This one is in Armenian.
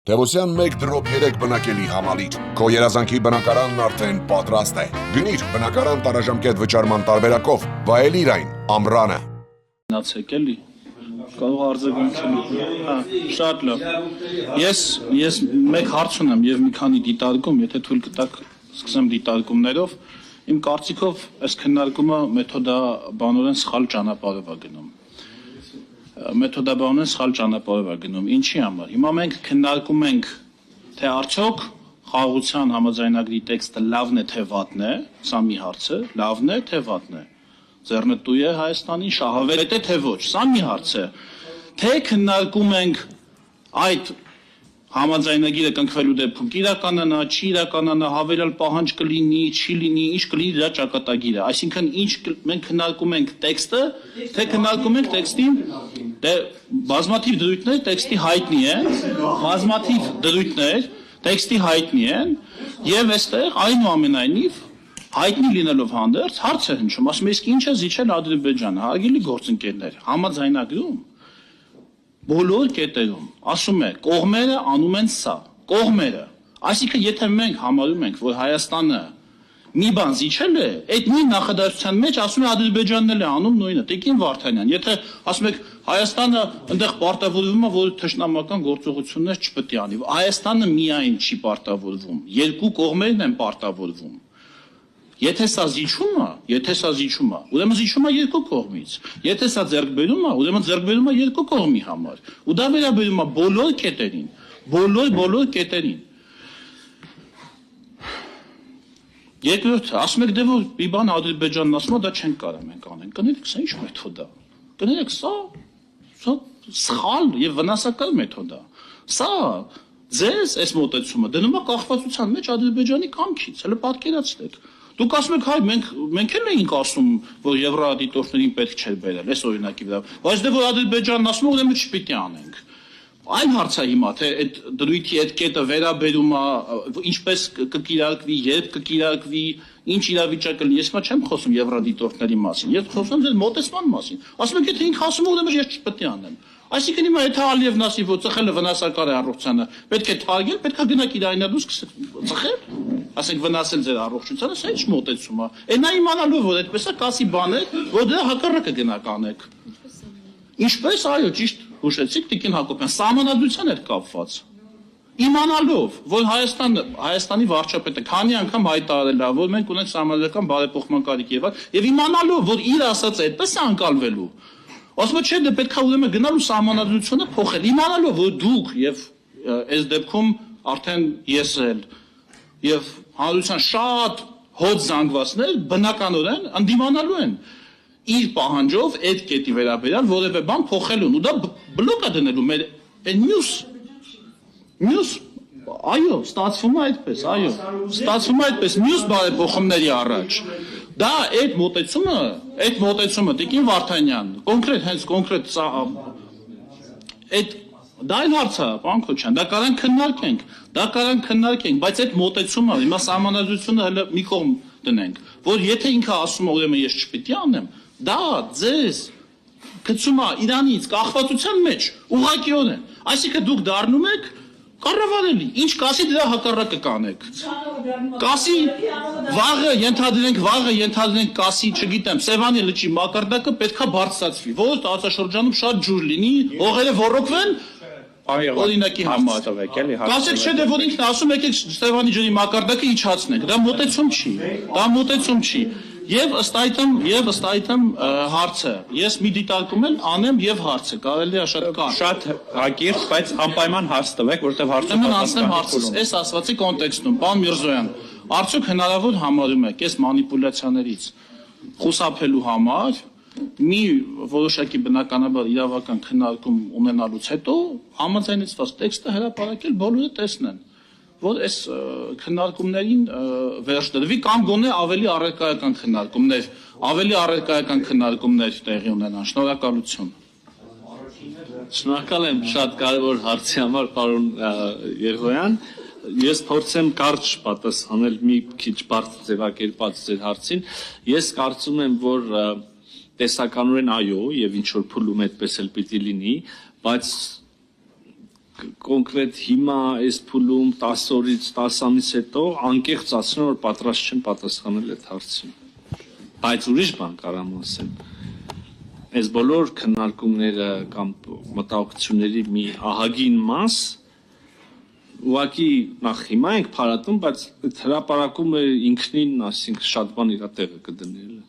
Տևոսյան 1 դրոպ 3 բնակելի համալիր, քո երազանքի բնակարանն արդեն պատրաստ է։ Գնիր բնակարան տարաժամկետ վճարման տարբերակով, վայելիր այն ամռանը։ Նացեք էլի, կարող արձագանքել, շատ լավ։ Ես մեկ հարց ունեմ եւ մի քանի դիտարկում, եթե թույլ կտաք սկսեմ դիտարկումներով, իմ կարծիքով այս քննարկումը մեթոդաբանորեն սխալ ճանապարհով է գնում։ Մեթոդաբանորեն սխալ ճանապարհով է գնում։ Ինչի համար։ Հիմա մենք քննարկում ենք, թե արդյոք խաղաղության համաձայնագրի տեքստը լավն է թե վատն է, սա մի հարց է, լավն է թե վատն է։ Ձեռնտու է Հայաստանին, շահավետ է թե ոչ, սա մի հարց է։ Թե քննարկում ենք այդ համաձայնագիրը կնքվելու դեպքում կիրականանա, չի իրականանա, հավելյալ պահանջ կլինի, չի լինի, ինչ կլինի դրա ճակատագիրը։ Այսինքն մենք քննարկում ենք տեքստը, թե քննարկում ենք տեքստի, դե բազմաթիվ դրույթներ տեքստի հայտնի են, բազմաթիվ դրույթներ տեքստի հայտնի են, եւ այստեղ այնուամենայնիվ հայտնի լինելով հանդերձ հարց է հնչում, ասում է իսկ ինչ է զիջել Ադրբեջանը, հարգելի գործընկերներ, համաձայնագրում բոլոր կետերում ասում է կողմերը անում են սա, կողմերը, այսինքն եթե մենք համարում ենք, որ Հայաստանը մի բան զիջել է, այդ նույն նախադասության մեջ ասում է Ադրբեջանն էլ է անում նույնը, Տիկին Վարդանյան, եթե ասում եք Հայաստանը այնտեղ պարտավորվում է, որ թշնամական գործողություններ չպետք է անի, Հայաստանը միայն չի պարտավորվում, երկու կողմերն են պարտավորվում։ Եթե սա զիջում է, ուրեմն զիջում է երկու կողմից։ Եթե սա ձեռքբերում է, ուրեմն ձեռքբերում է երկու կողմի համար։ Ու դա վերաբերում է բոլոր կետերին, բոլոր կետերին։ Երկրորդ, ասում եք դե որ մի բան Ադրբեջանն ասում է, դա չենք կարող մենք անենք։ Կներեք, սա ինչ մեթոդ է։ Կներեք, սա սխալ եւ վնասակար մեթոդ է։ Սա ձեզ այս մոտեցումը դնում է կախվածության մեջ Ադրբեջանի կամքից։ Հələ պատկերացրեք։ Դուք ասում եք, հայ, մենք էլ էինք ասում, որ եվրոադիտորդներին պետք չէր բերել, այս օրինակի վրա, բայց դե որ Ադրբեջանն ասում է, ուրեմն չպիտի անենք։ Այլ հարց է հիմա, թե այդ դրույթի այդ կետը վերաբերում է, ինչպես կկիրարկվի, երբ կկիրարկվի, ինչ իրավիճակ կլինի։ Ես հիմա չեմ խոսում եվրոադիտորդների մասին, ես խոսում եմ մոտեցման մասին։ Ասում եք, եթե ինքը ասում է, ուրեմն ես չպետք է անեմ։ Այսինքն հիմա եթե Ալիևն ասի, որ ծխելը վնասակար է առողջությանը, պետք է թարգել, պետք է գնաք իր այնալու սկսեք ծխել, ասենք վնասել ձեր առողջությանը, սա ինչ մոտեցում է։ Այնա իմանալով, որ այդպես է կասի բաներ, որ դրա հակառակը գնաք անեք։ Ինչպես, այո, ճիշտ հուշեցիք Տիկին Հակոբյան, սահմանադրության հետ կապված։ Իմանալով, որ Հայաստանի վարչապետը քանի անգամ հայտարարել է, որ մենք ունենք սահմանադրական բարեփոխման կարիք եւ իմանալով, որ իր ասածը այդպես է անկալվելու, ասում է չէ, դե պետք է ուրեմն գնալու սահմանադրությունը փոխել, իմանալով, որ դուք եւ այս դեպքում արդեն ես էլ եւ հանրության շատ հոտ զանգվածներ բնականորեն ընդդիմանալու են իր պահանջով այդ կետի վերաբերյալ որևէ բան փոխելուն ու դա բլոկ է դնելու մեր այն մյուս այո, ստացվում է այդպես, մյուս բարեփոխումների առաջ։ Դա այդ մոտեցումը Տիկին Վարդանյան, կոնկրետ սա դա այլ հարց է, պարոն Քոչյան, դա կարան քննարկենք, բայց այդ մոտեցումը, հիմա սահմանադրությունը հələ մի կողմ դնենք, որ եթե ինքը ասում է ուրեմն ես չպիտի անեմ, դա ձեզ գցում է Իրանից կախվածության մեջ ուղղակիորեն, այսինքն դուք դառնում եք կառավարելի, ինչ կասի դրա հակառակը կանեք։ Կասի վաղը ենթադրենք կասի, չգիտեմ, Սևանի լճի մակարդակը պետքա բարձրացվի, որ տարածաշրջանում շատ ջուր լինի, հողերը ոռոգվեն, օրինակի համար։ Կասեք չէ, դե որ ինքն ասում եք Սևանի ջրի մակարդակը իջացնենք, դա մոտեցում չի։ Եվ ըստ այդմ հարցը, ես մի դիտարկում եմ անեմ եւ հարցը, կարելի է շատ հակիրճ, բայց անպայման հարց տվեք, որովհետեւ հարցը անցնեմ հարցս, այս ասվածի կոնտեքստում, պարոն Միրզոյան, արդյոք հնարավոր համարում եք այս մանիպուլյացիաներից խուսափելու համար մի որոշակի բնականաբար իրավական քննարկում ունենալուց հետո համաձայնեցված տեքստը հրապարակել բոլորը տեսնեն, որ այս քննարկումներին վերջ դրվի կամ գոնե ավելի առարկայական քննարկումներ տեղի ունենան։ Շնորհակալություն։ Շնորհակալ եմ շատ կարևոր հարցի համար, պարոն Երգոյան։ Ես փորձեմ կարճ պատասխանել մի քիչ բարձր ձևակերպած ձեր հարցին։ Ես կարծում եմ, որ տեսականորեն այո, եւ ինչ որ փուլում այդպես էլ պիտի լինի, բայց կոնկրետ հիմա այս փուլում 10 օրից 10 ամիս հետո անկեղծ ասեմ որ պատրաստ չեմ պատասխանել այդ հարցին բայց ուրիշ բան կարամ ասեմ այս բոլոր քննարկումները կամ մտահոգությունների մի ահագին մաս ուղղակի նախ հիմա ենք փարատում բայց այդ հրապարակումը ինքնին ասենք շատ բան իր տեղը կդնի